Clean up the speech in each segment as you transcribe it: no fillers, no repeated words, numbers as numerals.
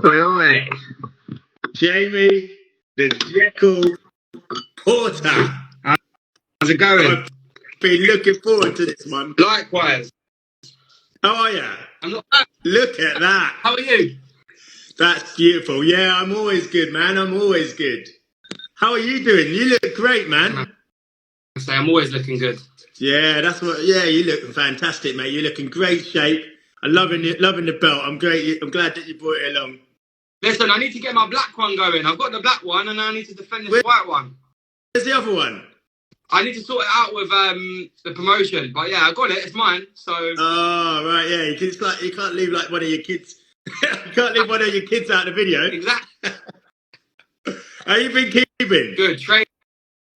Oi, oi. Jamie, the Jekyll Porter. How's it going? I've been looking forward to this one. Likewise. How are you? I'm not bad. Look at that. How are you? That's beautiful. Yeah, I'm always good, man. I'm always good. How are you doing? You look great, man. I'm always looking good. Yeah, that's what. Yeah, you look fantastic, mate. You look in great shape. I'm loving the belt. I'm great. I'm glad that you brought it along. Listen, I need to get my black one going. I've got the black one, and I need to defend this white one. Where's the other one? I need to sort it out with the promotion. But yeah, I got it. It's mine. So. Oh right, yeah. You can't leave like one of your kids. You can't leave one of your kids out of the video. Exactly. How you been keeping? Good. Training,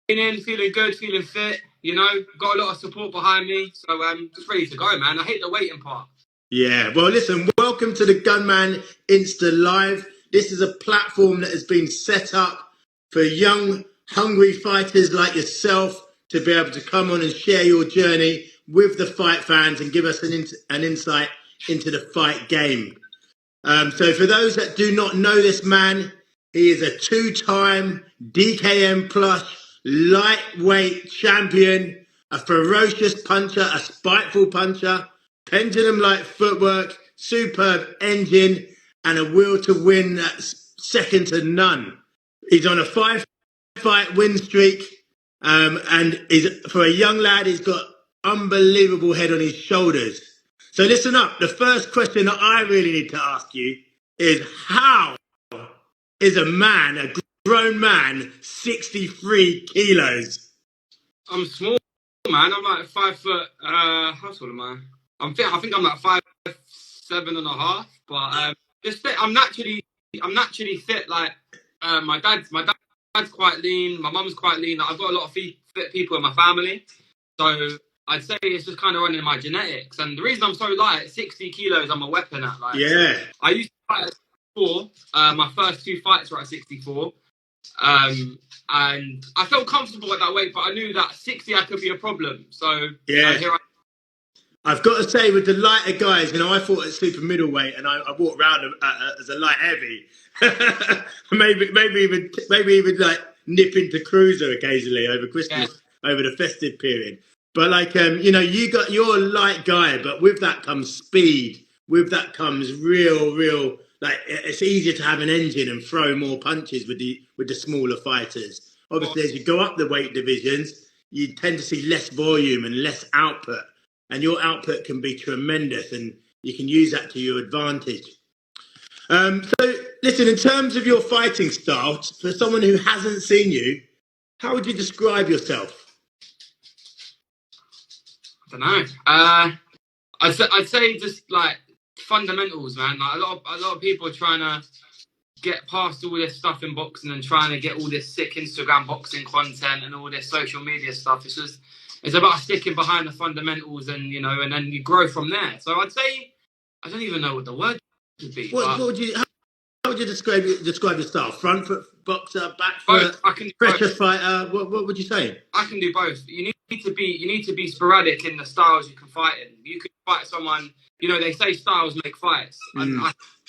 feeling good, feeling fit. You know, got a lot of support behind me. So just ready to go, man. I hate the waiting part. Yeah. Well, listen. Welcome to the Gunman Insta Live. This is a platform that has been set up for young, hungry fighters like yourself to be able to come on and share your journey with the fight fans and give us an insight into the fight game. So for those that do not know this man, he is a two-time DKM Plush Lightweight Champion, a ferocious puncher, a spiteful puncher, pendulum-like footwork, superb engine, and a will to win that's second to none. He's on a 5-fight win streak, and for a young lad, he's got unbelievable head on his shoulders. So listen up. The first question that I really need to ask you is, how is a grown man, 63 kilos? I'm small, man. I'm like 5 foot. How tall am I? I think I'm like 5'7.5". But just fit. I'm naturally fit. Like my dad's quite lean. My mum's quite lean. I've got a lot of fit people in my family. So I'd say it's just kind of running in my genetics. And the reason I'm so light, 60 kilos, I'm a weapon at. Like, yeah. I used to fight at 64. My first 2 fights were at 64. And I felt comfortable at that weight, but I knew that 60 I could be a problem. So yeah. Here I've got to say, with the lighter guys, you know, I fought at super middleweight, and I walked around as a light heavy. maybe even like nip into cruiser occasionally over Christmas, over the festive period. But like, you know, you're a light guy, but with that comes speed. With that comes real. Like, it's easier to have an engine and throw more punches with the smaller fighters. Obviously, as you go up the weight divisions, you tend to see less volume and less output. And your output can be tremendous, and you can use that to your advantage. So, listen, in terms of your fighting style, for someone who hasn't seen you, how would you describe yourself? I don't know. I'd say just like fundamentals, man. Like a lot of people are trying to get past all this stuff in boxing and trying to get all this sick Instagram boxing content and all this social media stuff. It's about sticking behind the fundamentals, and you know, and then you grow from there. So I'd say, I don't even know what the word would be. How would you describe your style? Front foot boxer, back foot, pressure fighter. What would you say? I can do both. You need to be sporadic in the styles you can fight in. You can fight someone. You know, they say styles make fights.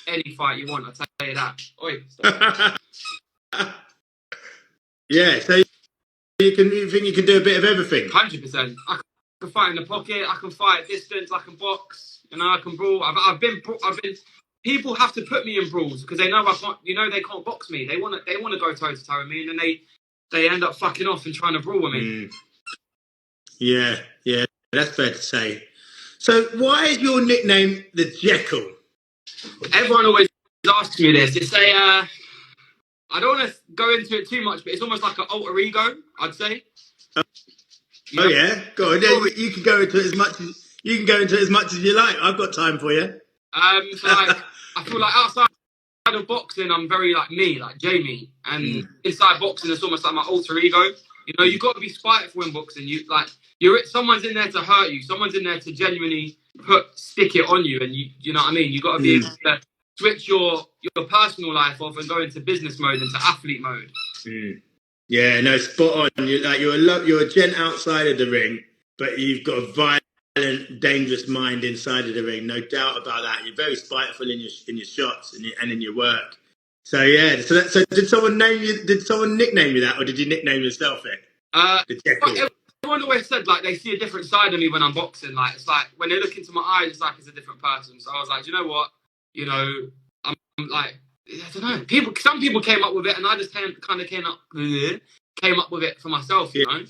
Any fight you want, I'll tell you that. Oi. Yeah. So. You think you can do a bit of everything? 100%. I can fight in the pocket. I can fight at distance. I can box. You know, I can brawl. I've been. People have to put me in brawls because they know I can't. You know, they can't box me. They want to go toe to toe with me, and then they end up fucking off and trying to brawl with me. Yeah, that's fair to say. So, why is your nickname the Jekyll? Everyone always asks me this. It's I don't want to go into it too much, but it's almost like an alter ego, I'd say. Yeah, go on. Yeah, you can go into it as much as you like. I've got time for you. So like, I feel like outside of boxing, I'm very like me, like Jamie, and inside boxing, it's almost like my alter ego. You know, you got to be spiteful in boxing. Someone's in there to hurt you. Someone's in there to genuinely stick it on you, and you know what I mean. You got to be able to switch your personal life off and go into business mode, into athlete mode. Yeah, no, spot on. You're a gent outside of the ring, but you've got a dangerous mind inside of the ring, no doubt about that. You're very spiteful in your shots and in your work. So yeah, so did someone name you? Did someone nickname you that, or did you nickname yourself it? The Jekyll. Everyone always said like they see a different side of me when I'm boxing. Like it's like when they look into my eyes, it's like it's a different person. So I was like, you know what? You know, I'm like, I don't know. Some people came up with it, and I just came up with it for myself. You know.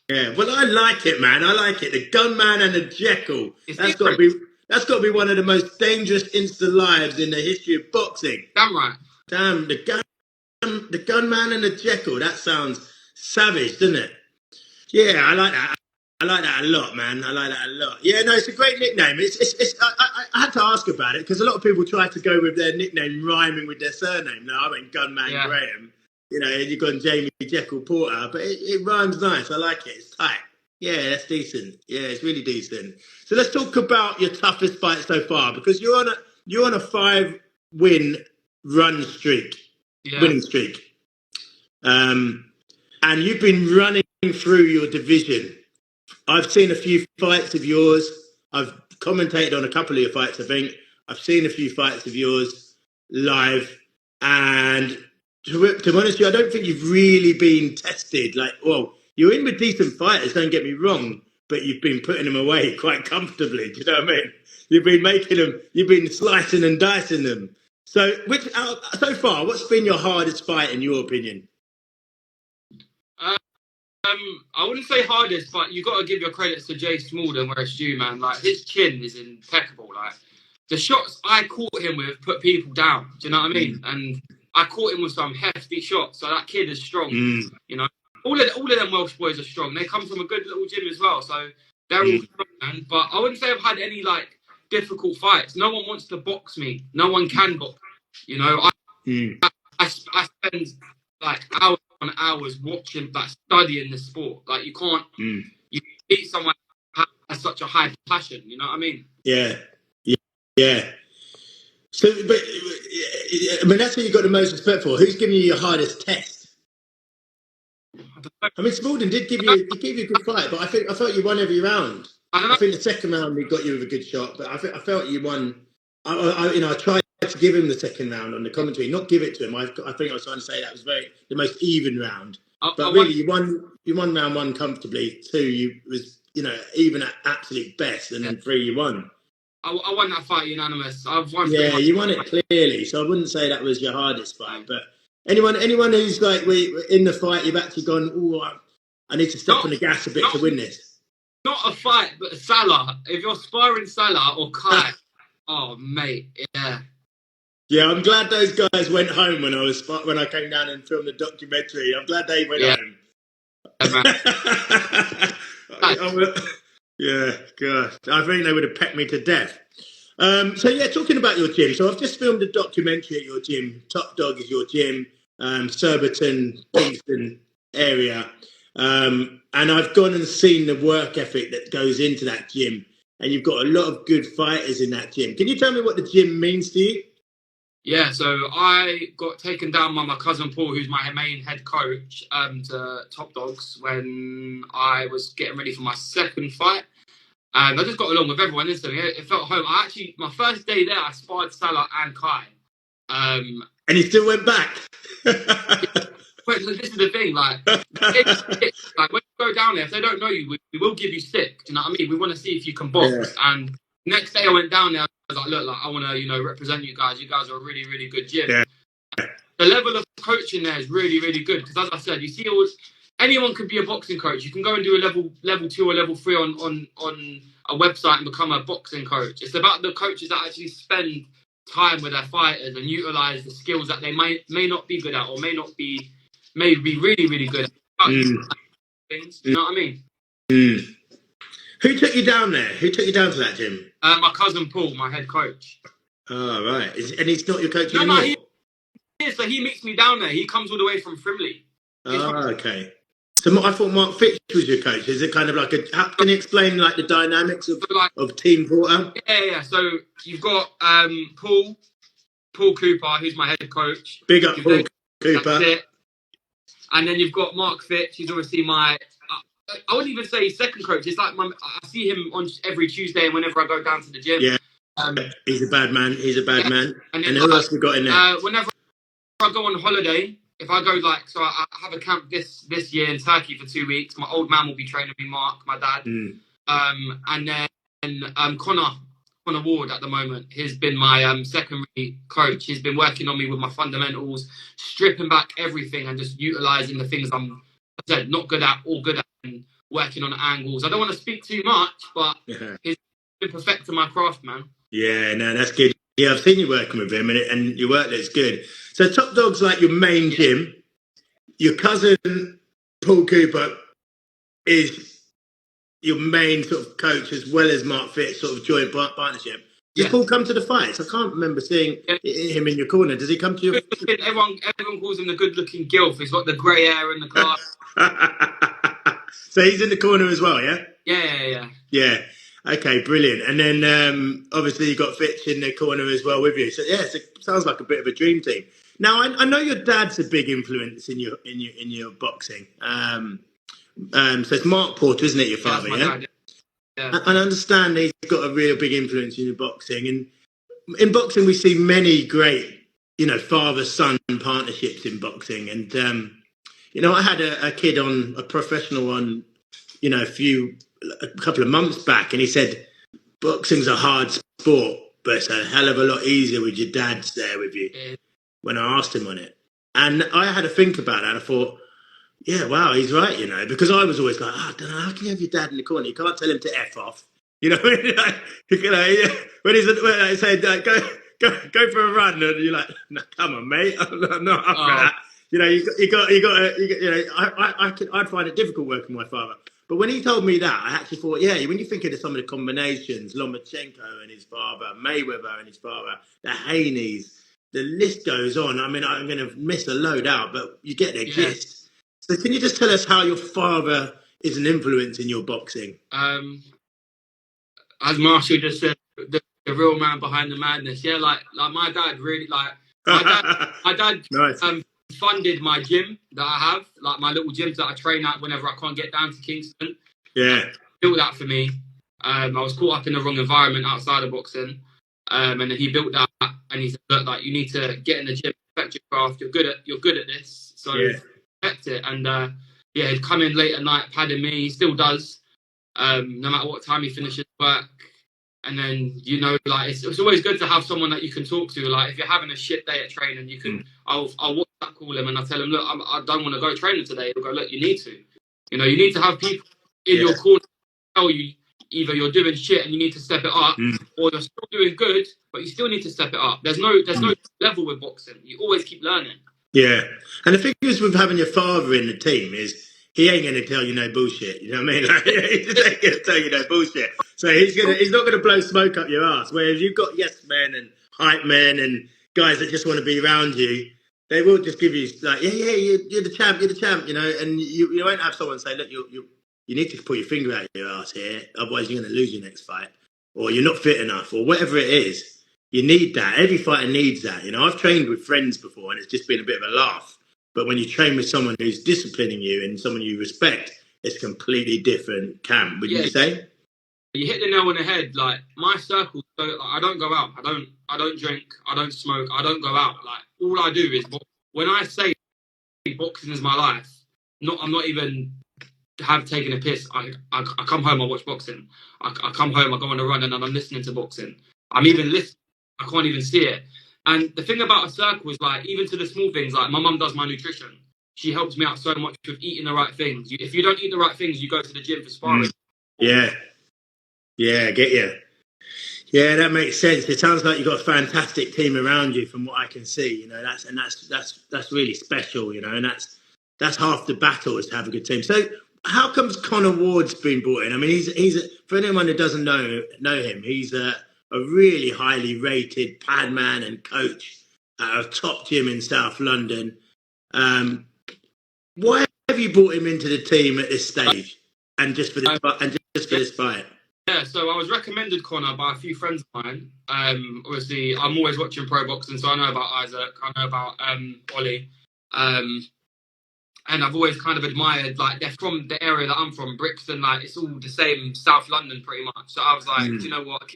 Yeah. Well, I like it, man. I like it. The Gunman and the Jekyll. That's got to be one of the most dangerous Insta lives in the history of boxing. Damn right. Damn, the Gunman and the Jekyll. That sounds savage, doesn't it? Yeah, I like that. I like that a lot, man. I like that a lot. Yeah, no, it's a great nickname. I had to ask about it because a lot of people try to go with their nickname rhyming with their surname. No, I went Gunman Graham. You know, you've got Jamie Jekyll Porter, but it rhymes nice. I like it. It's tight. Yeah, that's decent. Yeah, it's really decent. So let's talk about your toughest fight so far because you're on a 5-win winning streak. And you've been running through your division. I've seen a few fights of yours. I've commentated on a couple of your fights, I think. I've seen a few fights of yours live. And to be honest with you, I don't think you've really been tested. Like, well, you're in with decent fighters, don't get me wrong, but you've been putting them away quite comfortably. Do you know what I mean? You've been slicing and dicing them. So, so far, what's been your hardest fight in your opinion? I wouldn't say hardest, but you got to give your credits to Jay Smalden where it's due, man. Like his chin is impeccable. Like the shots I caught him with put people down. Do you know what I mean? And I caught him with some hefty shots. So that kid is strong. You know, all of them Welsh boys are strong. They come from a good little gym as well, so they're all strong, man. But I wouldn't say I've had any like difficult fights. No one wants to box me. No one can box. You know, I spend like hours on hours watching, like studying the sport. Like you can't, you beat someone who has such a high passion. You know what I mean? Yeah. So, but I mean, that's who you got the most respect for. Who's giving you your hardest test? I mean, Smalden did give you a good fight, but I felt you won every round. I think the second round we got you with a good shot, but I felt you won. I tried to give him the second round on the commentary, not give it to him. I think I was trying to say that was the most even round. But really, you won round 1 comfortably. 2, even at absolute best, and then 3 you won. I won that fight unanimous. I've won. Yeah, you won it clearly. So I wouldn't say that was your hardest fight. But anyone who's like in the fight, you've actually gone, oh, I need to step on the gas a bit to win this. Not a fight, but Salah. If you're sparring Salah or Kai, oh mate, yeah. Yeah, I'm glad those guys went home when I came down and filmed the documentary. I'm glad they went home. Yeah, gosh. I think they would have pecked me to death. So yeah, talking about your gym. So I've just filmed a documentary at your gym. Top Dog is your gym, Surbiton, Kingston area. And I've gone and seen the work ethic that goes into that gym. And you've got a lot of good fighters in that gym. Can you tell me what the gym means to you? Yeah, so I got taken down by my cousin Paul, who's my main head coach, to Top Dogs when I was getting ready for my second fight. And I just got along with everyone instantly. It felt home. My first day there, I sparred Salah and Kai. And you still went back? But this is the thing, like when you go down there, if they don't know you, we will give you stick. Do you know what I mean? We want to see if you can box. Yeah. And next day I went down there, I was like, look, like I want to, represent you guys. You guys are a really, really good gym. Yeah. The level of coaching there is really, really good. Because as I said, you see, anyone could be a boxing coach. You can go and do a level 2 or level 3 on a website and become a boxing coach. It's about the coaches that actually spend time with their fighters and utilize the skills that they may not be good at or may be really, really good at. Things, you know what I mean? Who took you down there? Who took you down to that gym? My cousin Paul, my head coach. Oh, right. And he's not your coach anymore? No, so he meets me down there. He comes all the way from Frimley. Okay. So I thought Mark Fitch was your coach. Is it kind of like can you explain like the dynamics of Team Porter? Yeah. So you've got Paul Cooper, who's my head coach. Big up Paul Cooper. That's it. And then you've got Mark Fitch. He's obviously my I wouldn't even say second coach. It's like I see him on every Tuesday, and whenever I go down to the gym. Yeah, he's a bad man. He's a bad man. And who else we got in there? Whenever I go on holiday, if I go so I have a camp this year in Turkey for 2 weeks. My old man will be training me, Mark, my dad. And then Connor Ward at the moment. He's been my secondary coach. He's been working on me with my fundamentals, stripping back everything and just utilising the things I'm not good at, or good at, and working on angles. I don't want to speak too much, but he's been perfecting my craft, man. Yeah, no, that's good. Yeah, I've seen you working with him, and your work looks good. So Top Dog's like your main gym. Your cousin, Paul Cooper, is your main sort of coach, as well as Mark Fitz, sort of joint partnership. Does Paul come to the fights? I can't remember seeing him in your corner. Does he come to your... Everyone calls him the good-looking gilf. He's got the grey hair and the class. So he's in the corner as well, yeah? Yeah. Okay, brilliant. And then obviously you've got Fitch in the corner as well with you. So yeah, it sounds like a bit of a dream team. Now I know your dad's a big influence in your boxing. So it's Mark Porter, isn't it, your father? Yeah. Yeah. I understand he's got a real big influence in your boxing, and in boxing we see many great, father-son partnerships in boxing. And I had a kid on, a professional on, a couple of months back, and he said boxing's a hard sport, but it's a hell of a lot easier with your dad's there with you. When I asked him on it, and I had to think about that. I thought, yeah, wow, he's right, because I was always like, I don't know, how can you have your dad in the corner? You can't tell him to F off. When I said, go for a run, and you're like, no, come on, mate, I'm not up for that. I'd find it difficult working with my father. But when he told me that, I actually thought, yeah, when you think of some of the combinations, Lomachenko and his father, Mayweather and his father, the Haneys, the list goes on. I mean, I'm going to miss a load out, but you get the gist. So can you just tell us how your father is an influence in your boxing? As Marshall just said, the real man behind the madness. Yeah, like my dad really, my dad nice. Funded my gym that I have, like my little gyms that I train at whenever I can't get down to Kingston. Yeah. Built that for me. I was caught up in the wrong environment outside of boxing. And then he built that, and he said, look, you need to get in the gym, perfect your craft. You're good at this. So perfect it. And he'd come in late at night, padding me. He still does. No matter what time he finishes work. And then, it's always good to have someone that you can talk to. Like, if you're having a shit day at training, you can, I'll WhatsApp call him and I'll tell him, look, I don't want to go training today. He'll go, look, you need to. You need to have people in your corner tell you either you're doing shit and you need to step it up, or you're still doing good, but you still need to step it up. There's no level with boxing. You always keep learning. Yeah. And the thing is with having your father in the team is, he ain't going to tell you no bullshit. You know what I mean? Like, he just ain't going to tell you no bullshit. So he's not going to blow smoke up your ass. Whereas you've got yes men and hype men and guys that just want to be around you, they will just give you like, you're the champ, and you won't have someone say, look, you need to put your finger out your ass here, otherwise you're going to lose your next fight, or you're not fit enough, or whatever it is. You need that. Every fighter needs that. I've trained with friends before, and it's just been a bit of a laugh. But when you train with someone who's disciplining you and someone you respect, it's a completely different camp. Would you say? You hit the nail on the head. Like my circle, I don't go out. I don't drink. I don't smoke. I don't go out. Like all I do is when I say boxing is my life. I'm not even taken a piss. I come home. I watch boxing. I come home. I go on a run and I'm listening to boxing. I'm even listening. I can't even see it. And the thing about a circle is like, even to the small things, like my mum does my nutrition. She helps me out so much with eating the right things. If you don't eat the right things, you go to the gym for sparring. Yeah, I get you. Yeah, that makes sense. It sounds like you've got a fantastic team around you from what I can see. That's really special, and that's half the battle is to have a good team. So how comes Connor Ward's been brought in? I mean, he's for anyone who doesn't know him, he's a really highly rated pad man and coach at a top gym in South London. Why have you brought him into the team at this stage and just for this fight? Yeah, so I was recommended Connor by a few friends of mine. Obviously, I'm always watching pro boxing, so I know about Isaac, I know about Ollie. and I've always kind of admired, like, they're from the area that I'm from, Brixton, like, it's all the same, South London pretty much. So I was like, do you know what,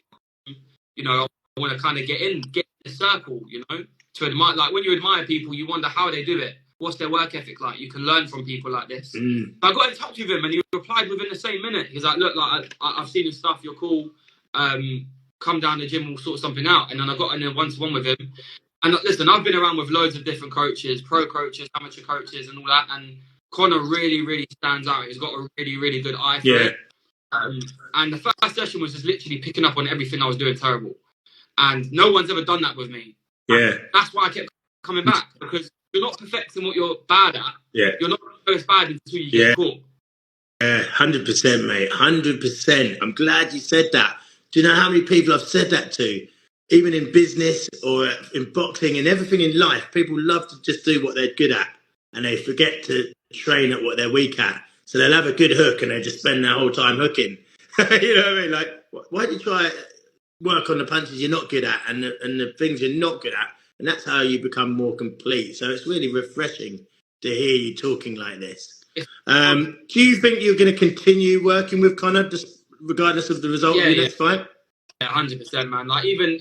you know, I want to kind of get in the circle, you know, to admire. Like, when you admire people, you wonder how they do it. What's their work ethic like? You can learn from people like this. So I got in touch with him, and he replied within the same minute. He's like, look, like, I've seen your stuff, you're cool. Come down the gym, we'll sort something out. And then I got in a one-to-one with him. And listen, I've been around with loads of different coaches, pro coaches, amateur coaches, and all that. And Connor really, really stands out. He's got a really, really good eye for it. And the first session was just literally picking up on everything I was doing terrible. And no one's ever done that with me. Yeah. And that's why I kept coming back, because you're not perfecting what you're bad at. Yeah. You're not most bad until you get caught. Yeah, 100%, mate. 100%. I'm glad you said that. Do you know how many people I've said that to? Even in business or in boxing and everything in life, people love to just do what they're good at, and they forget to train at what they're weak at. So they'll have a good hook and they just spend their whole time hooking. You know what I mean? Like, why don't you try work on the punches you're not good at and the things you're not good at? And that's how you become more complete. So it's really refreshing to hear you talking like this. Do you think you're going to continue working with Connor, just regardless of the result of your next fight? Yeah, 100%, man. Like, even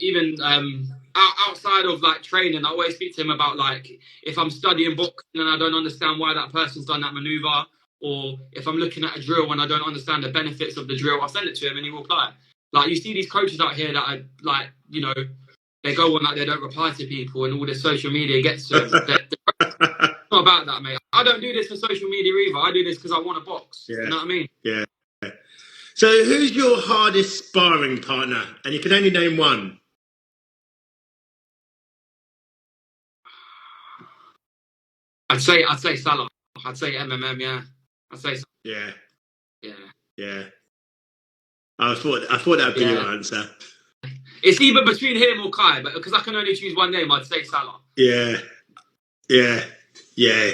outside of, like, training, I always speak to him about, like, if I'm studying boxing and I don't understand why that person's done that maneuver, or if I'm looking at a drill and I don't understand the benefits of the drill, I'll send it to him and he will reply. Like, you see these coaches out here that are, like, you know, they go on like they don't reply to people and all this social media gets to them. It's not about that, mate. I don't do this for social media either. I do this because I want to box. Yeah. You know what I mean? Yeah. So who's your hardest sparring partner? And you can only name one. I'd say Salah. I'd say MMM, yeah. I'd say Yeah. Yeah. Yeah. I thought that would be your answer. It's either between him or Kai, but because I can only choose one name, I'd say Salah. Yeah. Yeah. Yeah.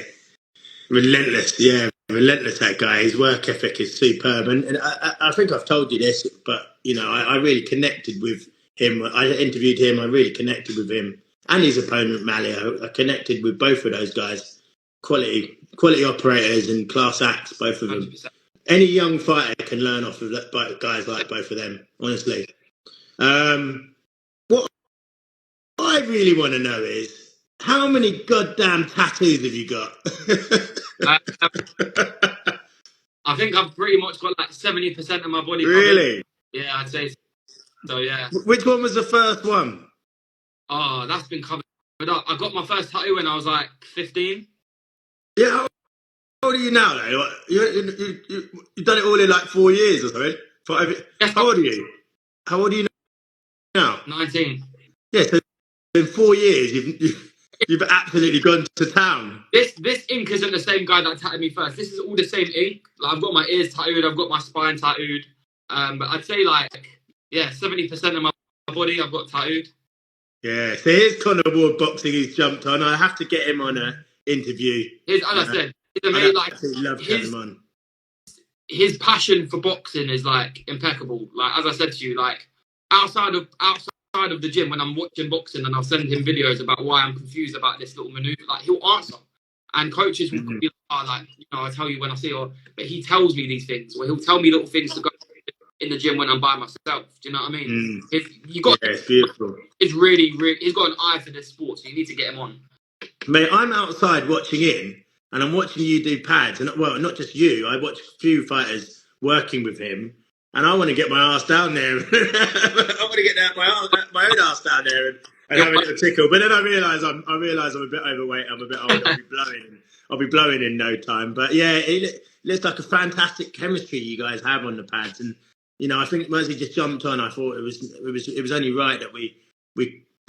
Relentless, yeah. Relentless, that guy. His work ethic is superb. And I think I've told you this, but, you know, I really connected with him. I interviewed him. I really connected with him and his opponent, Malio. I connected with both of those guys. Quality operators and class acts, both of them. 100%. Any young fighter can learn off of guys like both of them, honestly. What I really want to know is, how many goddamn tattoos have you got? I think I've pretty much got like 70% of my body covered. Really? Yeah, I'd say so, yeah. Which one was the first one? Oh, that's been covered up. I got my first tattoo when I was like 15. Yeah, how old are you now, though? You've done it all in like 4 years or something? 5 years? Yes, how old are you? How old are you now? 19. Yeah, so in 4 years, you've absolutely gone to town. This ink isn't the same guy that tattooed me first. This is all the same ink. Like, I've got my ears tattooed, I've got my spine tattooed. But I'd say 70% of my body I've got tattooed. Yeah, so here's Conor Ward Boxing. He's jumped on. I have to get him on an interview. As I said, he's amazing. Love to have him on. His passion for boxing is like impeccable. Like, as I said to you, like outside of the gym, when I'm watching boxing and I'll send him videos about why I'm confused about this little maneuver, like, he'll answer. And coaches will be like, you know, I'll tell you when I see you. But he tells me these things, or he'll tell me little things to go in the gym when I'm by myself. Do you know what I mean? It's beautiful. It's really, he's got an eye for this sport, so you need to get him on. Mate, I'm outside watching him, and I'm watching you do pads. And, well, not just you. I watch a few fighters working with him, and I want to get my ass down there. I want to get my own ass down there and have a little tickle. But then I realise I'm a bit overweight. I'm a bit old. I'll be blowing in no time. But yeah, it looks like a fantastic chemistry you guys have on the pads. And you know, I think Mersey just jumped on. I thought it was only right that we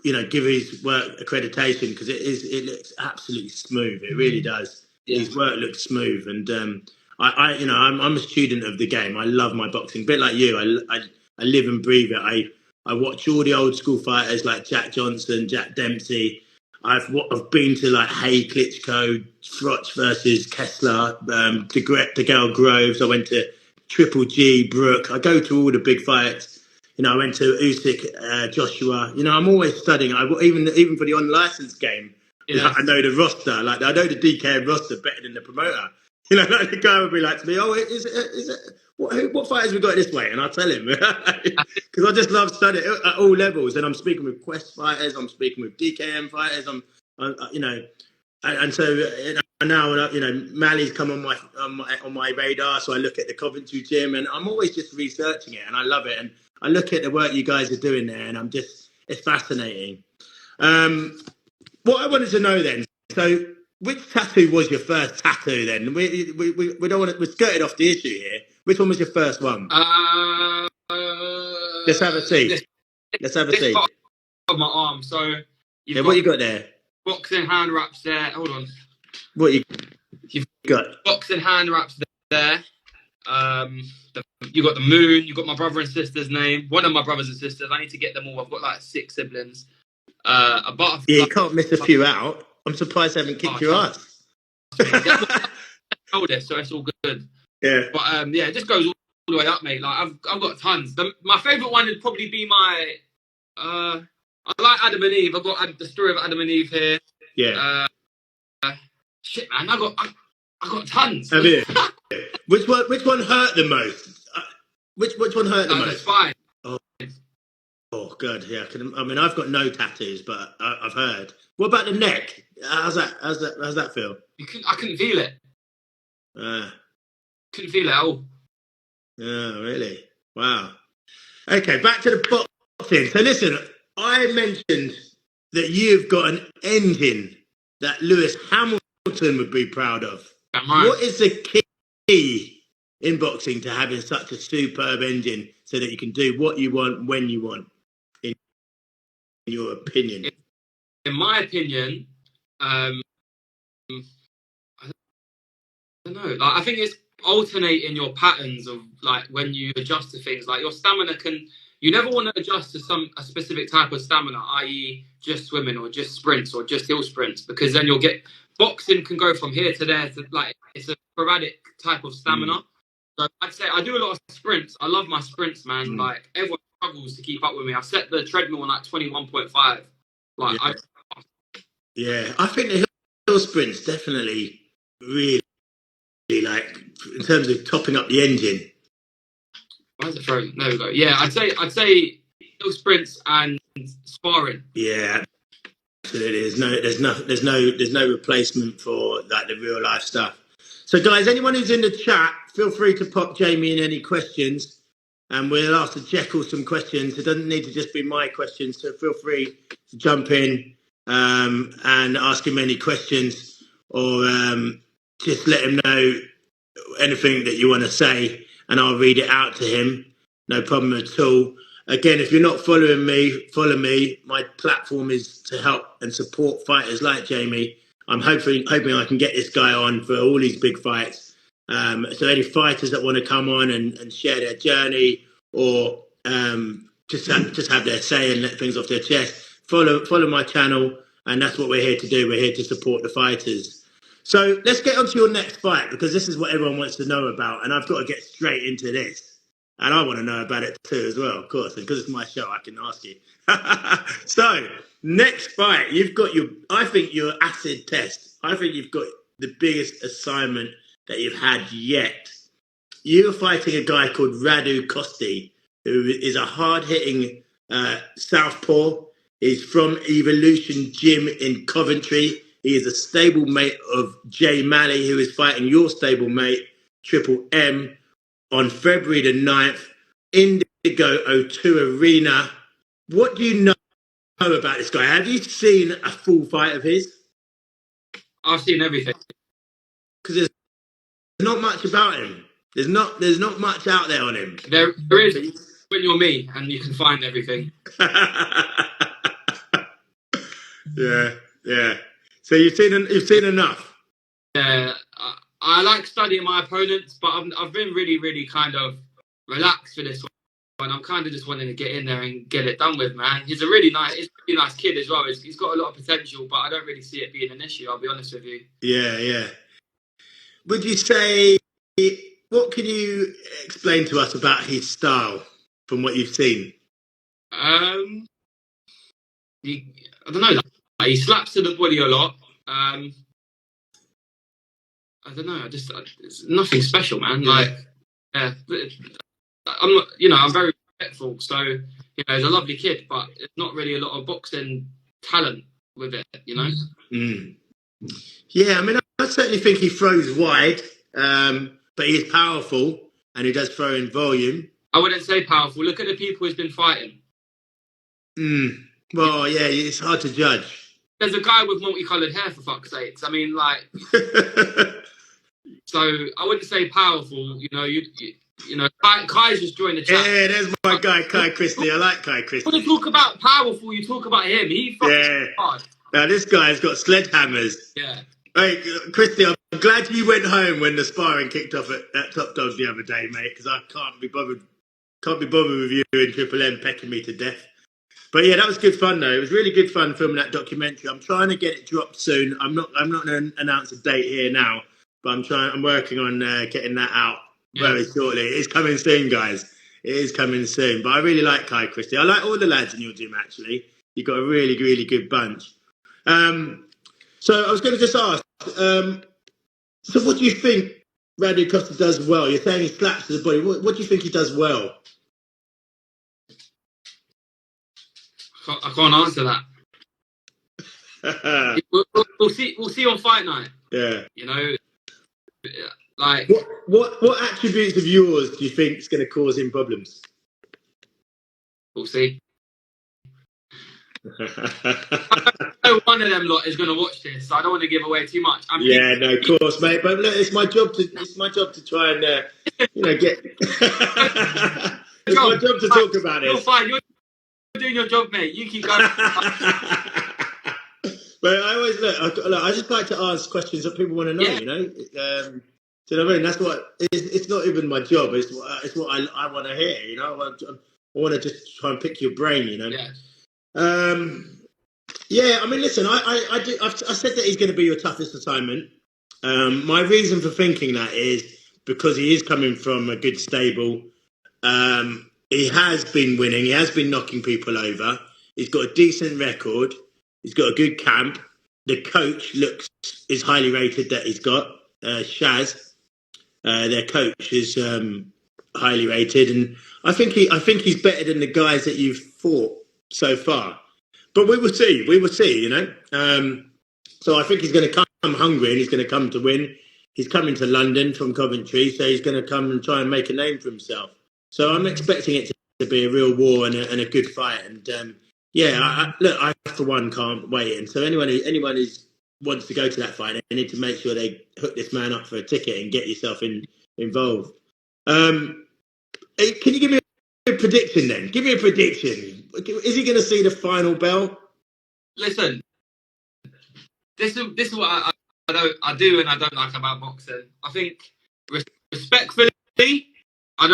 you know, give his work accreditation, because it looks absolutely smooth. It really does. Yeah. His work looks smooth, and I'm a student of the game. I love my boxing, a bit like you. I live and breathe it. I watch all the old school fighters like Jack Johnson, Jack Dempsey. I've been to like Hay Klitschko, Froch versus Kessler, DeGale Groves. I went to Triple G, Brook. I go to all the big fights. You know, I went to Usyk, Joshua. You know, I'm always studying. Even for the unlicensed game, Yeah. I know the roster, like I know the DKM roster better than the promoter. You know, like the guy would be like to me, "Oh, is it what fighters we got this way?" And I tell him because I just love studying at all levels. And I'm speaking with Quest fighters, I'm speaking with DKM fighters, you know, and so now you know Mali's come on my radar, so I look at the Coventry gym, and I'm always just researching it, and I love it, and I look at the work you guys are doing there, and it's fascinating. What I wanted to know then, so which tattoo was your first tattoo then? We don't want to, we're skirted off the issue here. Which one was your first one? Let's have a seat. Let's have a seat. Part of my arm. So what you got there? Boxing hand wraps there. Hold on. What you've got? Boxing hand wraps there. You got the moon. You got my brother and sister's name. One of my brothers and sisters. I need to get them all. I've got like 6 siblings. A butterfly. Yeah, you can't miss a few out. I'm surprised they haven't kicked your ass. Oldest, so it's all good. Yeah. But yeah, it just goes all the way up, mate. Like I've got tons. My favourite one would probably be my. I like Adam and Eve. I've got the story of Adam and Eve here. Yeah. Shit, man. I got tons. Have you? Which one hurt the most? Which one hurt the most? The spine. Oh, good. Yeah. I mean, I've got no tattoos, but I've heard. What about the neck? How's that feel? I couldn't feel it. Couldn't feel it at all. Oh, really? Wow. Okay, back to the boxing. So listen, I mentioned that you've got an engine that Lewis Hamilton would be proud of. What is the key in boxing to having such a superb engine so that you can do what you want when you want, in your opinion? In my opinion, I don't know. Like, I think it's alternating your patterns of like when you adjust to things. Like your stamina you never want to adjust to a specific type of stamina, i.e. just swimming or just sprints or just hill sprints, because then you'll get boxing can go from here to there to like it's a sporadic type of stamina. So I'd say I do a lot of sprints. I love my sprints, man. Like everyone struggles to keep up with me. I've set the treadmill on like 21.5. Like I think the hill sprints definitely really like in terms of topping up the engine. Why is it frozen? There we go. Yeah, I'd say hill sprints and sparring. Yeah, absolutely. There's no replacement for like the real life stuff. So guys, anyone who's in the chat, feel free to pop Jamie in any questions, and we'll ask the Jekyll some questions. It doesn't need to just be my questions, so feel free to jump in and ask him any questions, or just let him know anything that you want to say, and I'll read it out to him. No problem at all. Again, if you're not following me, follow me. My platform is to help and support fighters like Jamie. I'm hoping I can get this guy on for all these big fights. So any fighters that want to come on and share their journey, or just have their say and let things off their chest, follow my channel, and that's what we're here to do. We're here to support the fighters. So let's get on to your next fight, because this is what everyone wants to know about, and I've got to get straight into this. And I want to know about it too as well, of course, and because it's my show, I can ask you. So, next fight, I think your acid test. I think you've got the biggest assignment that you've had yet. You're fighting a guy called Radu Costi, who is a hard-hitting southpaw. He's from Evolution Gym in Coventry. He is a stablemate of Jay Malley, who is fighting your stablemate, Triple M, on February the 9th, Indigo O2 Arena. What do you know about this guy? Have you seen a full fight of his? I've seen everything. Because there's not much about him. There's not much out there on him. There is when you're me, and you can find everything. Yeah. So you've seen enough. Yeah. I like studying my opponents, but I've been really, really kind of relaxed for this one. I'm kind of just wanting to get in there and get it done with, man. He's a really nice kid as well. He's got a lot of potential, but I don't really see it being an issue, I'll be honest with you. Yeah. Would you say, what can you explain to us about his style from what you've seen? I don't know. Like, he slaps to the body a lot. I don't know. It's nothing special, man. Yeah. Like, yeah, I'm not, you know, I'm very respectful. So, you know, he's a lovely kid, but it's not really a lot of boxing talent with it, you know? Yeah, I mean, I certainly think he throws wide, but he's powerful and he does throw in volume. I wouldn't say powerful. Look at the people he's been fighting. Well, yeah, it's hard to judge. There's a guy with multicoloured hair, for fuck's sakes. I mean, like, so I wouldn't say powerful. You know, you know, Kai's just joined the chat. Yeah, there's my guy, Kai Christie. I like Kai Christie. When you talk about powerful, you talk about him. He fucking hard. Now, this guy's got sledgehammers. Yeah. Hey, Christie, I'm glad you went home when the sparring kicked off at Top Dog the other day, mate, because I can't be bothered with you and Triple M pecking me to death. But yeah, that was good fun though. It was really good fun filming that documentary. I'm trying to get it dropped soon. I'm not going to announce a date here now, but I'm working on getting that out very shortly. It is coming soon, guys. It is coming soon. But I really like Kai Christie. I like all the lads in your gym, actually. You've got a really, really good bunch. So I was going to just ask, so what do you think Radu Costi does well? You're saying he slaps to the body. What do you think he does well? I can't answer that. We'll see on fight night. Yeah. You know, like what attributes of yours do you think is going to cause him problems? We'll see. I know one of them lot is going to watch this, so I don't want to give away too much. No, of course, mate. But look, it's my job to try and you know get. It's my job to talk about it. You're fine. You're doing your job, mate. You keep going. But I always I just like to ask questions that people want to know. Yeah. You know, do you know what I mean? That's what it's not even my job. It's what I want to hear. You know, I want to just try and pick your brain. You know. Yeah. Yeah. I mean, listen. I said that he's going to be your toughest assignment. My reason for thinking that is because he is coming from a good stable. He has been winning. He has been knocking people over. He's got a decent record. He's got a good camp. The coach is highly rated that he's got. Shaz, their coach, is highly rated, and I think he's better than the guys that you've fought so far. But we will see. You know. So I think he's going to come hungry and he's going to come to win. He's coming to London from Coventry, so he's going to come and try and make a name for himself. So I'm expecting it to be a real war and a good fight. And I for one can't wait. And so anyone who wants to go to that fight, they need to make sure they hook this man up for a ticket and get yourself involved. Can you give me a prediction then? Give me a prediction. Is he going to see the final bell? Listen, this is what I do and I don't like about boxing. I think respectfully, I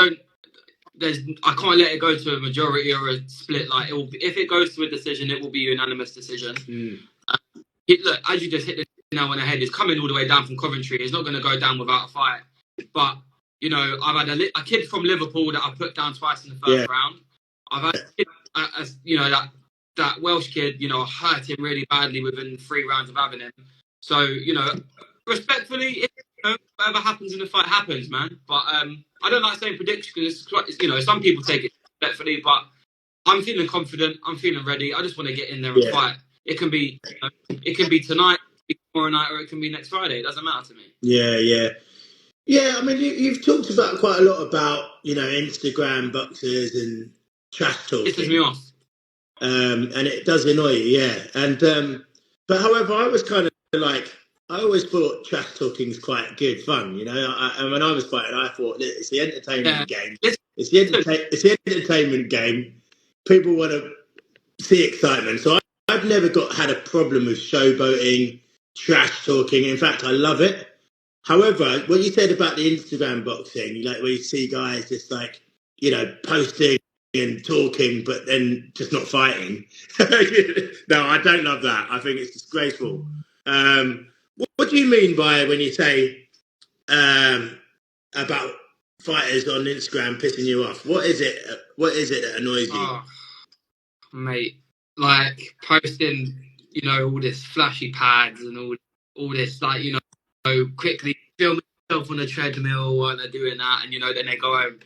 can't let it go to a majority or a split. Like, if it goes to a decision, it will be a unanimous decision. Look, as you just hit the nail on the head, it's coming all the way down from Coventry. It's not going to go down without a fight. But you know, I've had a kid from Liverpool that I put down twice in the first round. I've had a kid, you know, that Welsh kid. You know, hurt him really badly within 3 rounds of having him. So you know, respectfully, whatever happens in the fight happens, man. But I don't like saying predictions because, you know, some people take it respectfully, but I'm feeling confident. I'm feeling ready. I just want to get in there and fight. It can be, you know, it can be tonight, tomorrow night, or it can be next Friday. It doesn't matter to me. Yeah. I mean, you've talked about quite a lot about, you know, Instagram boxers and trash talking. It pisses me off. And it does annoy you, yeah. And but however, I was kind of like, I always thought trash talking is quite good fun, you know. And when I was fighting, I thought it's the entertainment game. It's the entertainment game. People want to see excitement. So I've never had a problem with showboating, trash talking. In fact, I love it. However, what you said about the Instagram boxing, like where you see guys just like, you know, posting and talking, but then just not fighting. No, I don't love that. I think it's disgraceful. What do you mean by when you say about fighters on Instagram pissing you off? What is it? What is it that annoys you? Oh, mate, like posting you know, all this flashy pads and all this, like, you know, quickly filming themselves on a treadmill while they're doing that, and, you know, then they go home.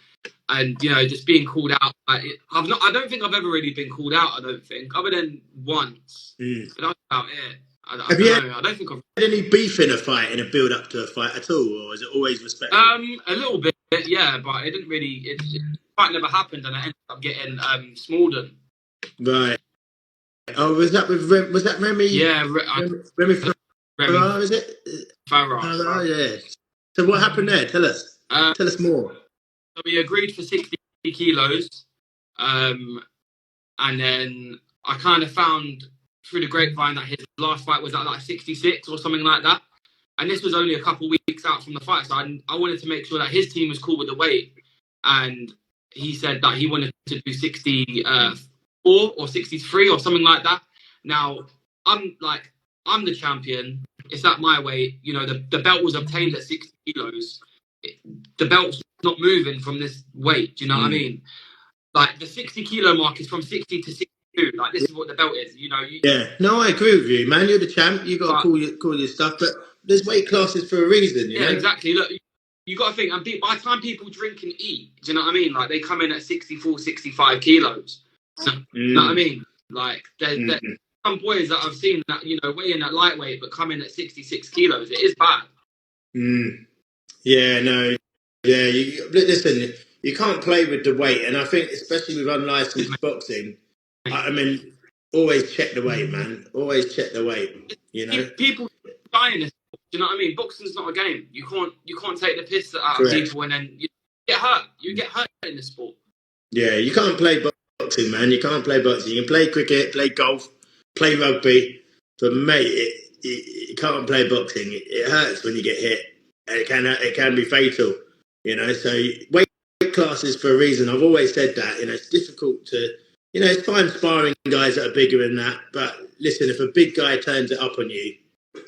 And, you know, just being called out. Like, I don't think I've ever really been called out, I don't think, other than once. But that's about it. I don't know. I don't think I've had any beef in a fight, in a build up to a fight at all, or is it always respectful? A little bit, yeah, but it didn't really. It fight never happened, and I ended up getting Smaldon. Right. Oh, was that Remy? Yeah, Remy Farrar, is it? Farrar. Oh, yeah. So what happened there? Tell us. Tell us more. So we agreed for 60 kilos, and then I kind of found through the grapevine that his last fight was at like 66 or something like that. And this was only a couple of weeks out from the fight. So I wanted to make sure that his team was cool with the weight. And he said that he wanted to do 64 or 63 or something like that. Now, I'm the champion. It's at my weight. You know, the belt was obtained at 60 kilos. The belt's not moving from this weight. Do you know what I mean? Like, the 60 kilo mark is from 60 to 62. Like, this is what the belt is, you know. Yeah, no, I agree with you, man. You're the champ. You got to call your stuff, but there's weight classes for a reason. You know? Exactly. Look, you got to think. And by the time people drink and eat, do you know what I mean? Like, they come in at 64, 65 kilos. So, you know what I mean? Like, there's some boys that I've seen that, you know, weigh in at lightweight but come in at 66 kilos. It is bad. Yeah, no. Yeah, listen, you can't play with the weight, and I think especially with unlicensed boxing, I mean, always check the weight, man. Always check the weight. You know, people die in this. Do you know what I mean? Boxing's not a game. You can't take the piss out of people and then you get hurt. You get hurt in the sport. Yeah, you can't play boxing, man. You can't play boxing. You can play cricket, play golf, play rugby, but mate, you can't play boxing. It hurts when you get hit, and it can be fatal. You know, so weight classes for a reason. I've always said that. You know, it's difficult to, you know, it's fine sparring guys that are bigger than that. But listen, if a big guy turns it up on you,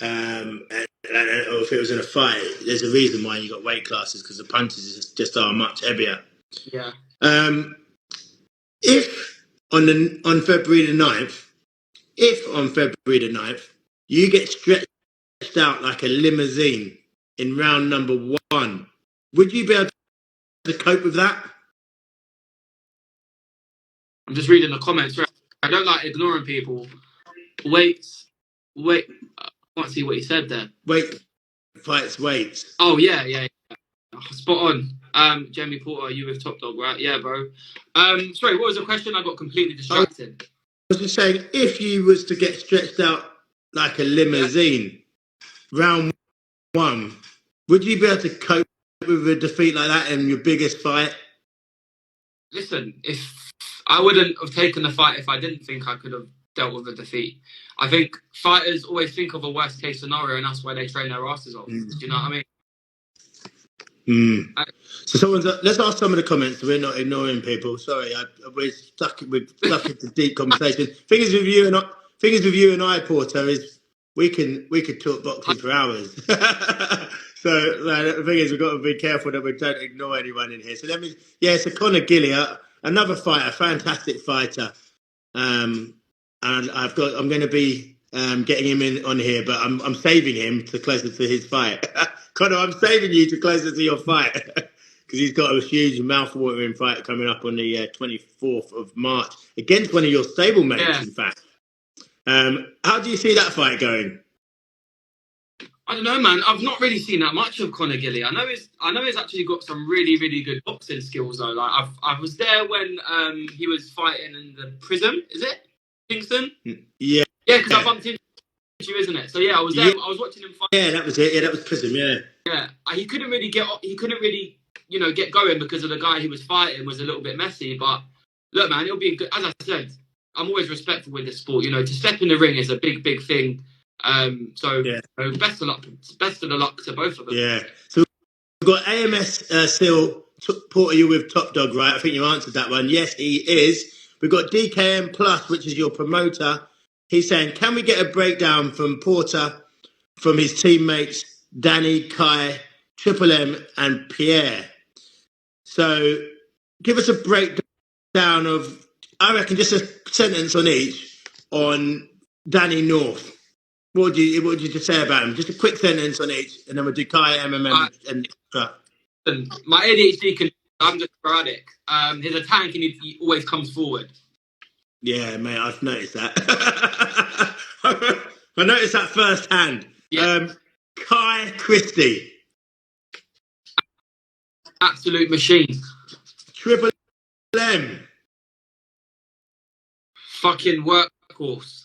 or if it was in a fight, there's a reason why you got weight classes, because the punches just are much heavier. Yeah. If on February the 9th, you get stretched out like a limousine in round number 1, would you be able to cope with that? I'm just reading the comments. Right? I don't like ignoring people. Wait. I can't see what he said there. Weight fights weights. Oh yeah. Spot on. Jamie Porter, you with Top Dog, right? Yeah, bro. Sorry, what was the question? I got completely distracted. I was just saying, if you was to get stretched out like a limousine, round 1, would you be able to cope with a defeat like that in your biggest fight? Listen, if I wouldn't have taken the fight if I didn't think I could have dealt with a defeat. I think fighters always think of a worst case scenario, and that's why they train their asses off. Do you know what I mean? So let's ask some of the comments. We're not ignoring people. Sorry, we're stuck into deep conversation. Thing is with you and I, Porter, is we could talk boxing for hours. So the thing is, we've got to be careful that we don't ignore anyone in here. So so Conor Gilliard, another fighter, fantastic fighter. And I'm going to be getting him in on here, but I'm saving him to closer to his fight. Conor, I'm saving you to closer to your fight, because he's got a huge mouth-watering fight coming up on the 24th of March against one of your stablemates, in fact. How do you see that fight going? I don't know, man. I've not really seen that much of Conor Gilliard. I know he's actually got some really, really good boxing skills, though. Like I was there when he was fighting in the prison. Is it Kingston? Yeah. Yeah, because I bumped into you, isn't it? So yeah, I was there. Yeah. I was watching him fight. Yeah, that was it. Yeah, that was prison. Yeah. Yeah, he couldn't really get going because of the guy he was fighting was a little bit messy. But look, man, it'll be good. As I said, I'm always respectful with this sport. You know, to step in the ring is a big, big thing. So best of luck to both of them. Yeah. So we've got AMS Seal Porter, you with Top Dog, right? I think you answered that one. Yes, he is. We've got DKM Plush, which is your promoter. He's saying, can we get a breakdown from Porter, from his teammates Danny, Kai, Triple M, and Pierre? So give us a breakdown of, I reckon, just a sentence on each on Danny North. What would you just say about him? Just a quick sentence on each, and then we'll do Kai, MMM, and my ADHD can. I'm just sporadic. His attack he always comes forward. Yeah, mate, I've noticed that. I noticed that firsthand. Yeah. Kai Christie. Absolute machine. Triple M. Fucking workhorse.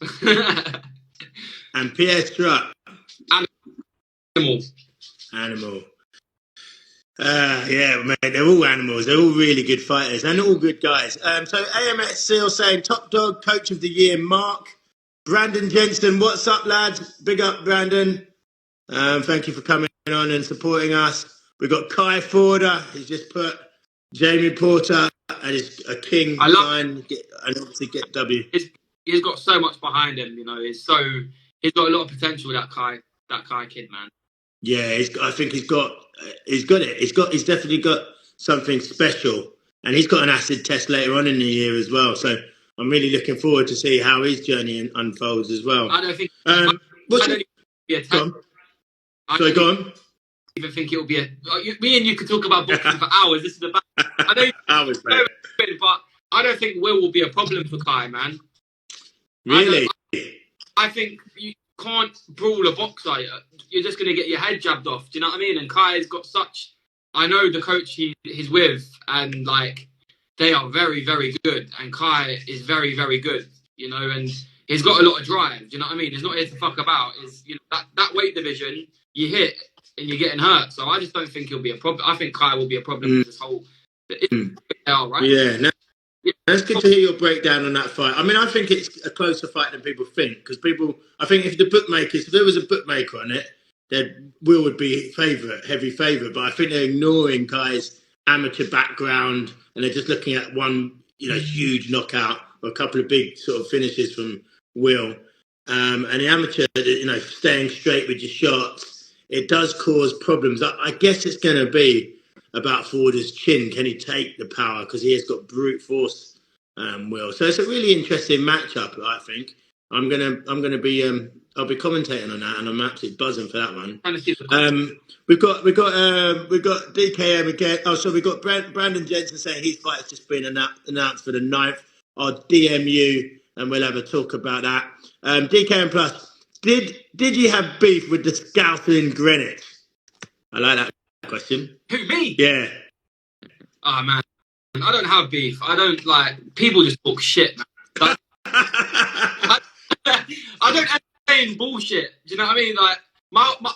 And Pierre Strutt. Animal. Yeah, mate, they're all animals. They're all really good fighters and all good guys. So AMS Seal saying top dog, coach of the year, Mark. Brandon Jensen, what's up, lads? Big up, Brandon. Thank you for coming on and supporting us. We've got Kai Forder. He's just put Jamie Porter and he's a king sign and obviously get W. He's got so much behind him, you know. He's got a lot of potential. That Kai kid, man. Yeah, I think he's got it. He's definitely got something special, and he's got an acid test later on in the year as well. So I'm really looking forward to see how his journey unfolds as well. I don't think. Go on. Even think it'll be me and you could talk about boxing for hours. This is about hours, mate. But I don't think will be a problem for Kai, man. Really? I think you can't brawl a boxer. You're just going to get your head jabbed off. Do you know what I mean? And Kai's got such... I know the coach he's with, and, like, they are very, very good. And Kai is very, very good, you know, and he's got a lot of drive. Do you know what I mean? He's not here to fuck about. You know, that weight division, you hit and you're getting hurt. So I just don't think he'll be a problem. I think Kai will be a problem with this whole... right? Yeah, no. Yeah, that's good to hear your breakdown on that fight. I mean, I think it's a closer fight than people think, because I think if there was a bookmaker on it, then Will would be heavy favourite. But I think they're ignoring Kai's amateur background and they're just looking at one, you know, huge knockout or a couple of big sort of finishes from Will. And the amateur, you know, staying straight with your shots, it does cause problems. I guess it's going to be about Forder's chin. Can he take the power? Because he has got brute force, Will. So it's a really interesting matchup, I think. I'm gonna be I'll be commentating on that, and I'm absolutely buzzing for that one. We've got DKM again. Oh, so we've got Brandon Jensen saying his fight has just been announced for the 9th. I'll DM you and we'll have a talk about that. DKM Plus, did you have beef with the Scouser in Greenwich? I like that question. Who, me? Yeah. Oh, man. I don't have beef. I don't, like... People just talk shit, man. Like, I don't entertain bullshit. Do you know what I mean? Like,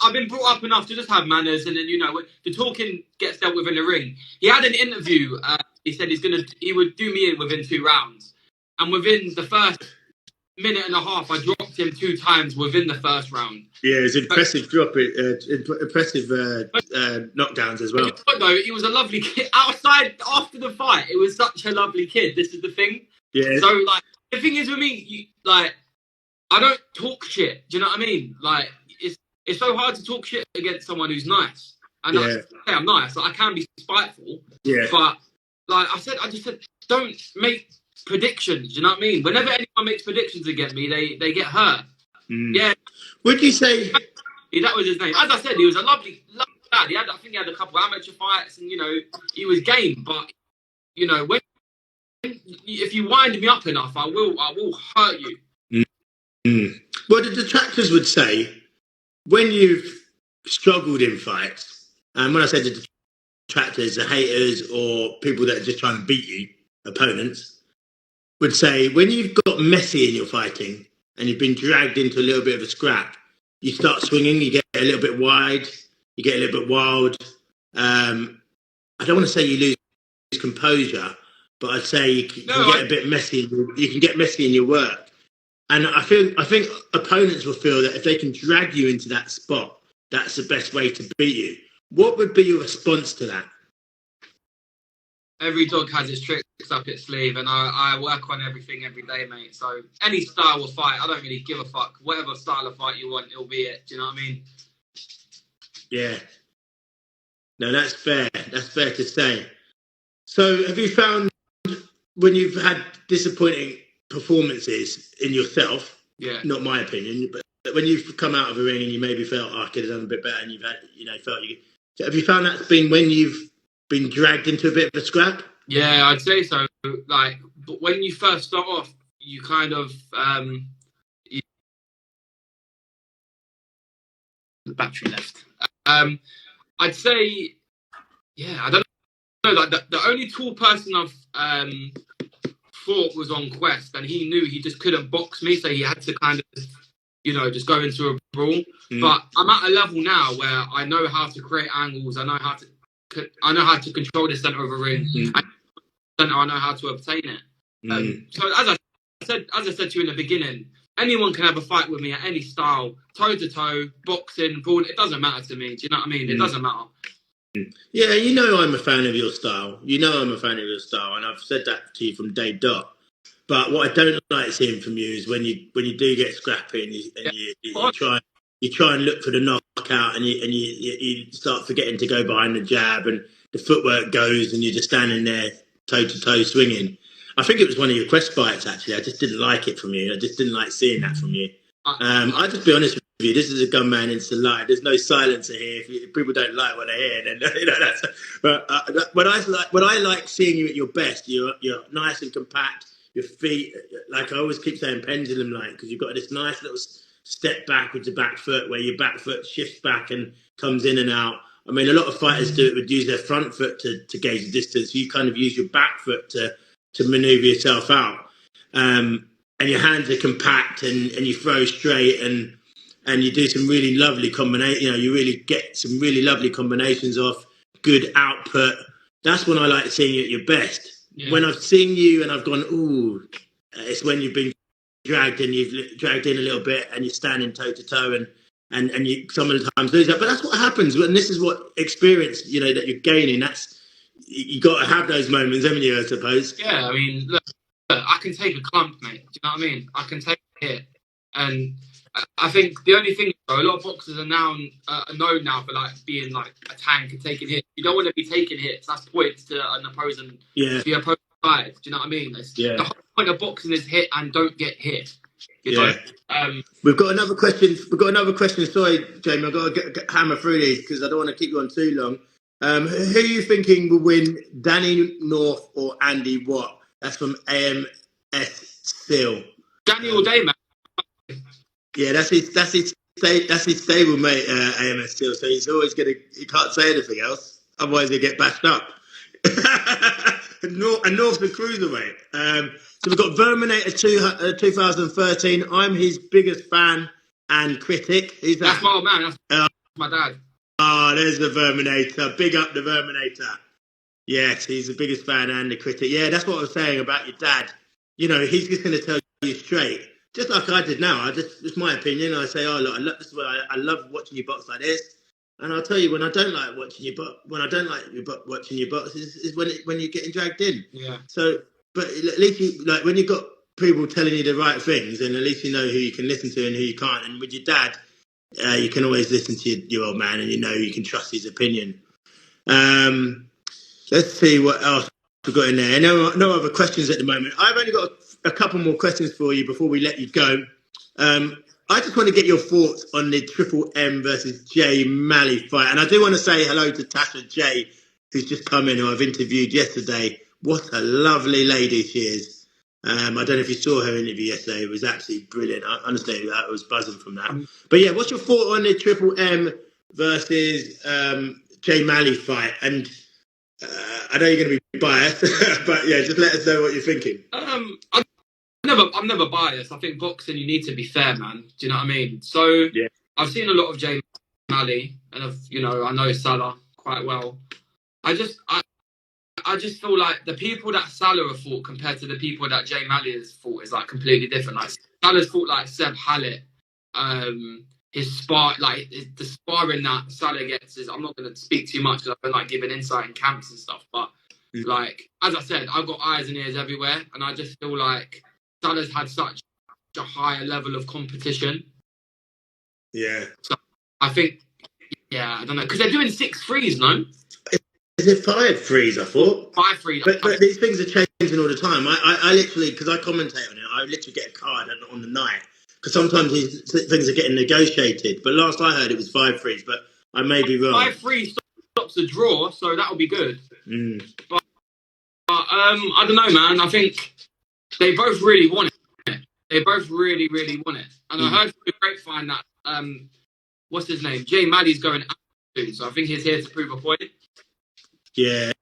I've been brought up enough to just have manners, and then, you know, the talking gets dealt with in the ring. He had an interview. He said he would do me in within 2 rounds. And within the first minute and a half, I dropped him 2 times within the first round. Yeah, it's impressive impressive knockdowns as well. Though, he was a lovely kid. Outside, after the fight, it was such a lovely kid. This is the thing. Yeah. So, like, the thing is with me, I don't talk shit. Do you know what I mean? Like, it's so hard to talk shit against someone who's nice. And I'm nice. Like, I can be spiteful. Yeah. But, like I just said, don't make predictions. You know what I mean? Whenever anyone makes predictions against me, they get hurt. Yeah. Would you say that was his name? As I said, he was a lovely lad. I think he had a couple of amateur fights, and, you know, he was game. But, you know, if you wind me up enough, I will hurt you. Well, the detractors would say, when you've struggled in fights, and when I say the detractors, the haters or people that are just trying to beat you, opponents, would say, when you've got messy in your fighting and you've been dragged into a little bit of a scrap, you start swinging, you get a little bit wide, you get a little bit wild. I don't want to say you lose composure, but I'd say you can get a bit messy. You can get messy in your work. And I think opponents will feel that if they can drag you into that spot, that's the best way to beat you. What would be your response to that? Every dog has its tricks up its sleeve, and I work on everything every day, mate. So any style of fight, I don't really give a fuck. Whatever style of fight you want, it'll be it. Do you know what I mean? Yeah. No, that's fair. That's fair to say. So have you found when you've had disappointing performances in yourself, Yeah. Not my opinion, but when you've come out of a ring and you maybe felt, I could have done a bit better, and you've had, felt you. Have you found that's been when you've been dragged into a bit of a scrap? Yeah, I'd say so. Like, but when you first start off, you kind of the battery left. I'd say, yeah, I don't know. Like the only tall person I've fought was on Quest, and he knew he just couldn't box me, so he had to kind of, just go into a brawl. But I'm at a level now where I know how to create angles. I know how to control the center of a ring. And I know how to obtain it. So as I said to you in the beginning, anyone can have a fight with me at any style, toe to toe, boxing, brawl. It doesn't matter to me. Do you know what I mean? It doesn't matter. Yeah, I'm a fan of your style. I'm a fan of your style, and I've said that to you from day dot. But what I don't like seeing from you is when you do get scrappy and you try and look for the knockout, and you start forgetting to go behind the jab, and the footwork goes, and you're just standing there toe to toe swinging. I think it was one of your Quest fights, actually. I just didn't like it from you. I just didn't like seeing that from you. I'll just be honest with you. This is a Gunman Insta Live. There's no silencer here. If people don't like what they hear, then that's. But when I like seeing you at your best, you're nice and compact. Your feet, like I always keep saying, pendulum like, because you've got this nice little step back with your back foot, where your back foot shifts back and comes in and out. I mean, a lot of fighters would use their front foot to gauge the distance. You kind of use your back foot to maneuver yourself out. And your hands are compact, and you throw straight, and you do some really lovely combination. You really get some really lovely combinations off, good output. That's when I like seeing you at your best. Yeah. When I've seen you and I've gone, ooh, it's when you've been dragged in a little bit, and you're standing toe to toe, and you some of the times lose that. But that's what happens, and this is what experience that you're gaining. That's, you got to have those moments, haven't you? I suppose. Yeah, I mean, look, I can take a clump, mate. Do you know what I mean? I can take a hit, and I think the only thing, a lot of boxers are known now for like being like a tank and taking hits. You don't want to be taking hits. That's points to an opposing, the opposing side. Do you know what I mean? The whole point of boxing is hit and don't get hit. You know? We've got another question. Sorry, Jamie, I've got to hammer through these because I don't want to keep you on too long. Who are you thinking will win, Danny North or Andy Watt? That's from AMS Still. Danny all day, man. Yeah, that's his stable mate, AMS Still. So he's always he can't say anything else, otherwise he'll get bashed up. And North's the cruiserweight. So we've got Verminator 2013. I'm his biggest fan and critic. Who's that? That's my old man. That's my dad. Oh, there's the Verminator. Big up the Verminator. Yes, he's the biggest fan and the critic. Yeah, that's what I was saying about your dad. He's just going to tell you straight, just like I did now. It's my opinion. I say, oh, look, I love watching you box like this. And I'll tell you, when I don't like watching you box, watching you box is when you're getting dragged in. Yeah. So, but at least you, like, when you've got people telling you the right things, and at least you know who you can listen to and who you can't. And with your dad, you can always listen to your old man, and you can trust his opinion. Let's see what else we've got in there. No other questions at the moment. I've only got a couple more questions for you before we let you go. I just want to get your thoughts on the Triple M versus Jay Malley fight. And I do want to say hello to Tasha J, who's just come in, who I've interviewed yesterday. What a lovely lady she is. I don't know if you saw her interview yesterday. It was absolutely brilliant. Honestly, I was buzzing from that. But yeah, what's your thought on the Triple M versus Jay Malley fight? And I know you're going to be biased, but yeah, just let us know what you're thinking. I'm never biased. I think boxing, you need to be fair, man. Do you know what I mean? So yeah. I've seen a lot of Jay Malley, and I know Salah quite well. I just feel like the people that Salah have fought compared to the people that Jay Malley has fought is like completely different. Like Salah's fought like Seb Hallett. The sparring that Salah gets is, I'm not going to speak too much because I've been like giving insight in camps and stuff. But like, as I said, I've got eyes and ears everywhere, and I just feel like Salah's had such a higher level of competition. Yeah. So I think, I don't know, because they're doing 6 threes, no? Is it 5 threes, I thought? 5 threes. But these things are changing all the time. I literally, because I commentate on it, I literally get a card on the night. because sometimes these things are getting negotiated. But last I heard, it was 5-3s, but I may be wrong. 5-3 stops the draw, so that'll be good. But I don't know, man. I think they both really want it. They both really, really want it. And I heard from the grapevine that what's his name? Jay Maddy's going out soon, so I think he's here to prove a point. Yeah.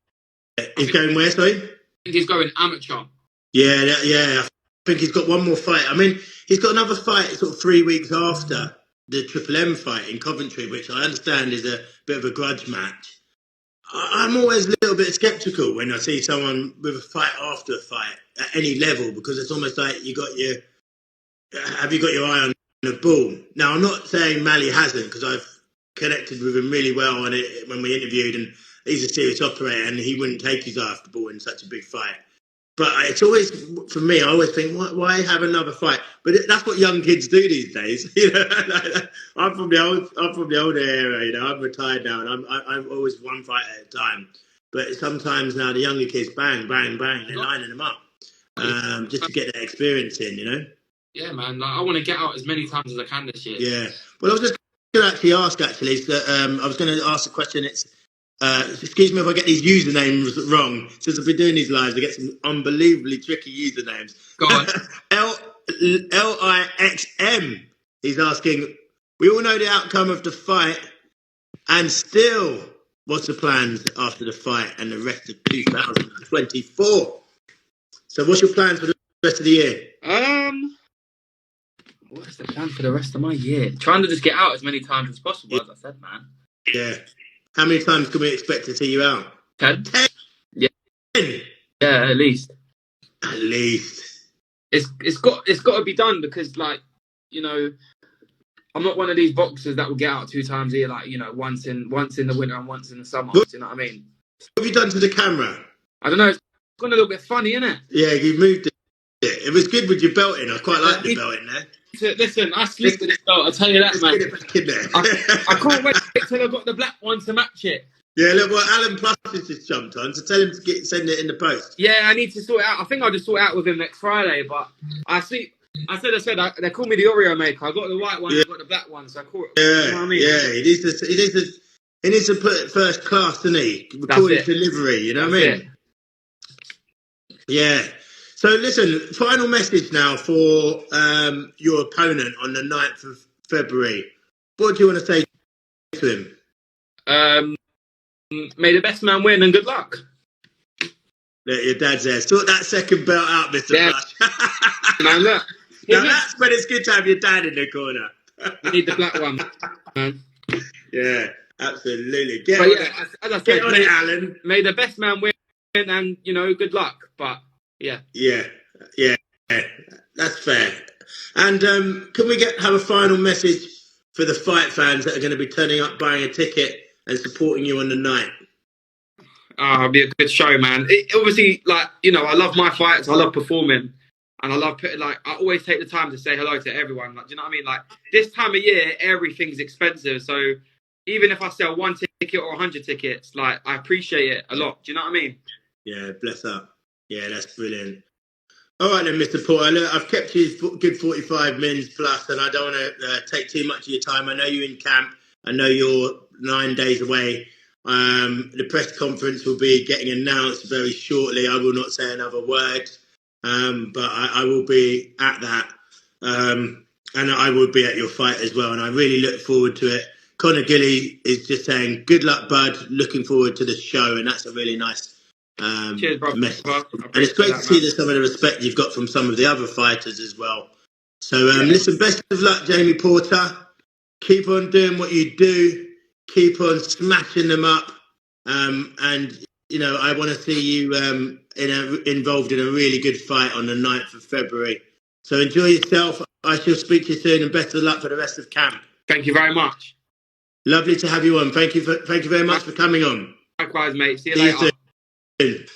He's going where, sorry? I think he's going amateur. Yeah. I think he's got one more fight. I mean, he's got another fight sort of 3 weeks after the Triple M fight in Coventry, which I understand is a bit of a grudge match. I'm always a little bit sceptical when I see someone with a fight after a fight at any level, because it's almost like have you got your eye on the ball? Now, I'm not saying Mally hasn't, because I've connected with him really well on it when we interviewed, and he's a serious operator and he wouldn't take his eye off the ball in such a big fight. But it's always, for me, I always think, why have another fight? But that's what young kids do these days. You know, I'm from the older era. You know, I'm retired now, and I'm always one fight at a time. But sometimes now the younger kids, bang, bang, bang, they're lining them up just to get that experience in. You know. Yeah, man. Like, I want to get out as many times as I can this year. Yeah. Well, I was just going to actually ask. I was going to ask a question. It's. Excuse me if I get these usernames wrong. Since I've been doing these lives, I get some unbelievably tricky usernames. Go on. LIXM. He's asking, we all know the outcome of the fight, and still, what's the plans after the fight and the rest of 2024? So what's your plans for the rest of the year? What's the plan for the rest of my year? Trying to just get out as many times as possible, as I said, man. Yeah. How many times can we expect to see you out? 10. 10? Yeah. 10? Yeah, at least. At least. It's got to be done, because, like, you know, I'm not one of these boxers that will get out 2 times a year, like, you know, once in the winter and once in the summer. You know what I mean? What have you done to the camera? I don't know. It's gone a little bit funny, isn't it? Yeah, you moved it. It was good with your belt in. I quite like the belt in there. Listen, I sleep with this belt, I'll tell you that, man. Get it back in there. I can't wait till I've got the black one to match it. Yeah, look, well, Alan Plus has just jumped on, so tell him to send it in the post. Yeah, I need to sort it out. I think I'll just sort it out with him next Friday, but I said, they call me the Oreo maker. I got the white one, I got the black one, so I call it. Yeah, you know what I mean? Yeah, he needs to put it first class, doesn't he? Recorded delivery, you know what I mean? Yeah. So listen, final message now for your opponent on the 9th of February. What do you want to say to him? May the best man win and good luck. Look, your dad's there. Sort that second belt out, Mr. Plush. Man, look. Now that's when it's good to have your dad in the corner. You need the black one, man. Yeah, absolutely. As I said, get on it, Alan. May the best man win and, you know, good luck. But yeah, that's fair. And can we have a final message for the fight fans that are going to be turning up, buying a ticket, and supporting you on the night? It'll be a good show, man. Obviously, like, you know, I love my fights. I love performing, and I love putting, like, I always take the time to say hello to everyone. Like, do you know what I mean? Like, this time of year, everything's expensive. So even if I sell 1 ticket or 100 tickets, like, I appreciate it a lot. Do you know what I mean? Yeah, bless up. Yeah, that's brilliant. All right then, Mr. Porter. Look, I've kept you good 45 minutes plus, and I don't want to take too much of your time. I know you're in camp. I know you're 9 days away. The press conference will be getting announced very shortly. I will not say another word, but I will be at that. And I will be at your fight as well. And I really look forward to it. Conor Gilly is just saying, good luck, bud. Looking forward to the show. And that's a really nice cheers, bro. message. And it's great to see that some of the respect you've got from some of the other fighters as well. So listen, best of luck, Jamie Porter. Keep on doing what you do. Keep on smashing them up. And, you know, I want to see you involved in a really good fight on the 9th of February. So enjoy yourself. I shall speak to you soon, and best of luck for the rest of camp. Thank you very much. Lovely to have you on. Thank you very much for coming on. Likewise, mate. See you later. Soon.